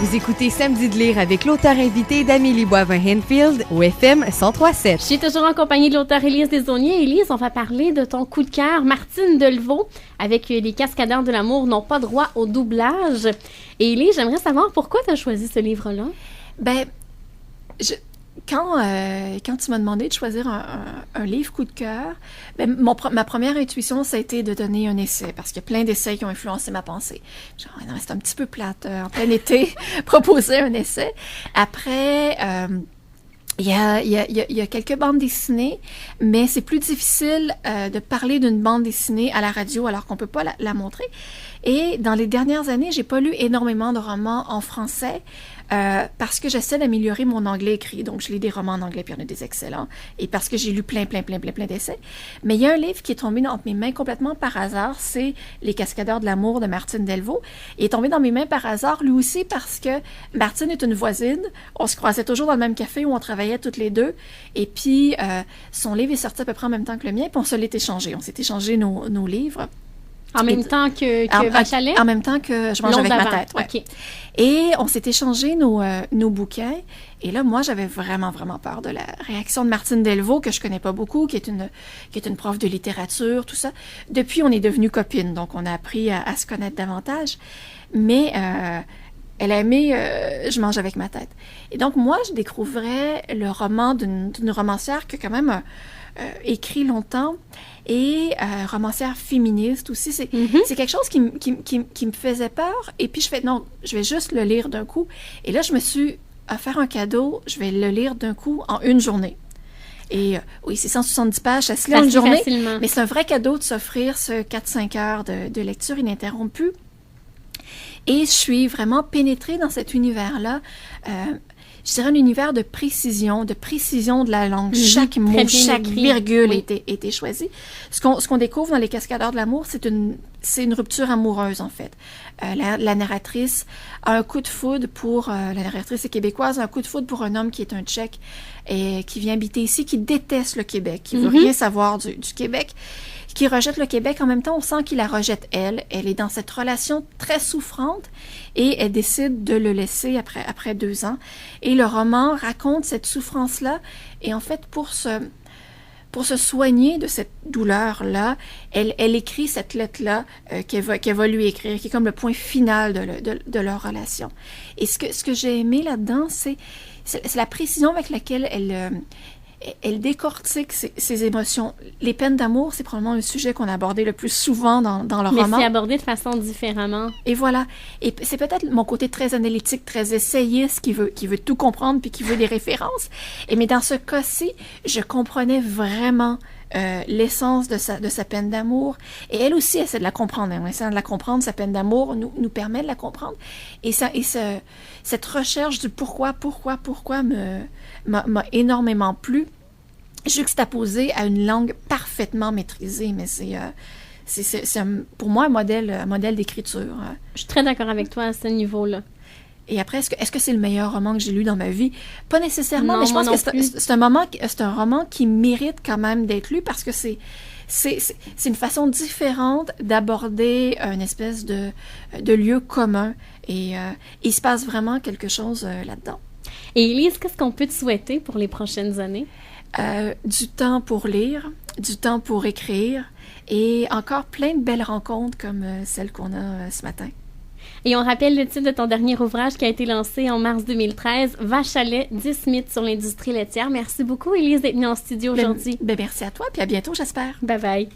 Vous écoutez Samedi de lire avec l'auteur invité d'Amélie Boivin-Henfield au FM 103.7. Je suis toujours en compagnie de l'auteur Élise Desaulniers. Élise, on va parler de ton coup de cœur, Martine Delvaux, avec Les Cascadeurs de l'amour n'ont pas droit au doublage. Et Élise, j'aimerais savoir pourquoi tu as choisi ce livre-là? Quand tu m'as demandé de choisir un livre coup de cœur, ma première intuition, ça a été de donner un essai, parce qu'il y a plein d'essais qui ont influencé ma pensée. Genre, non, c'est un petit peu plate, en plein été, proposer un essai. Après, il y a quelques bandes dessinées, mais c'est plus difficile de parler d'une bande dessinée à la radio alors qu'on peut pas la montrer. Et dans les dernières années, j'ai pas lu énormément de romans en français parce que j'essaie d'améliorer mon anglais écrit. Donc, je lis des romans en anglais, puis il y en a des excellents. Et parce que j'ai lu plein d'essais. Mais il y a un livre qui est tombé entre mes mains complètement par hasard, c'est Les Cascadeurs de l'amour de Martine Delvaux. Il est tombé dans mes mains par hasard, lui aussi, parce que Martine est une voisine. On se croisait toujours dans le même café où on travaillait toutes les deux. Et puis, son livre est sorti à peu près en même temps que le mien, puis on se l'est échangé. On s'est échangé nos livres. En même temps que Vachalet? En même temps que Je mange avec ma tête. Ouais. Okay. Et on s'est échangé nos bouquins. Et là, moi, j'avais vraiment peur de la réaction de Martine Delvaux, que je connais pas beaucoup, qui est une prof de littérature, tout ça. Depuis, on est devenues copines, donc on a appris à se connaître davantage. Mais elle a aimé Je mange avec ma tête. Et donc, moi, je découvrais le roman d'une romancière qui a quand même écrit longtemps et romancière féministe aussi. C'est quelque chose qui me faisait peur. Et puis, je fais, non, je vais juste le lire d'un coup. Et là, je me suis offert un cadeau. Je vais le lire d'un coup en une journée. Et oui, c'est 170 pages, ça se lit en une journée. Facilement. Mais c'est un vrai cadeau de s'offrir ce 4-5 heures de lecture ininterrompue. Et je suis vraiment pénétrée dans cet univers-là. Je dirais un univers de précision de la langue. Chaque mot, chaque virgule était choisi. Ce qu'on découvre dans Les Cascadeurs de l'amour, c'est une rupture amoureuse, en fait. La narratrice a un coup de foudre pour... la narratrice est québécoise, a un coup de foudre pour un homme qui est un Tchèque et qui vient habiter ici, qui déteste le Québec, qui veut rien savoir du Québec, qui rejette le Québec. En même temps, on sent qu'il la rejette elle. Elle est dans cette relation très souffrante et elle décide de le laisser après 2 ans. Et le roman raconte cette souffrance-là. Et en fait, pour se soigner de cette douleur-là, elle écrit cette lettre-là qu'elle va lui écrire, qui est comme le point final de leur relation. Et ce que j'ai aimé là-dedans, c'est la précision avec laquelle elle décortique ses émotions. Les peines d'amour, c'est probablement un sujet qu'on a abordé le plus souvent dans le roman. Mais c'est abordé de façon différemment. Et voilà. Et c'est peut-être mon côté très analytique, très essayiste, qui veut tout comprendre puis qui veut des références. Mais dans ce cas-ci, je comprenais vraiment l'essence de sa peine d'amour. Et elle aussi essaie de la comprendre. En essayant de la comprendre, sa peine d'amour nous permet de la comprendre. Et cette recherche du pourquoi m'a énormément plu, juxtaposée à une langue parfaitement maîtrisée. Mais c'est pour moi un modèle d'écriture. Je suis très d'accord avec toi à ce niveau-là. Et après, est-ce que c'est le meilleur roman que j'ai lu dans ma vie? Pas nécessairement, non, mais je pense que c'est un roman qui mérite quand même d'être lu parce que c'est une façon différente d'aborder une espèce de lieu commun. Et il se passe vraiment quelque chose là-dedans. Et Élise, qu'est-ce qu'on peut te souhaiter pour les prochaines années? Du temps pour lire, du temps pour écrire et encore plein de belles rencontres comme celle qu'on a ce matin. Et on rappelle le titre de ton dernier ouvrage qui a été lancé en mars 2013, Vachalet, 10 mythes sur l'industrie laitière. Merci beaucoup, Élise, d'être venue en studio aujourd'hui. Merci à toi, puis à bientôt, j'espère. Bye bye.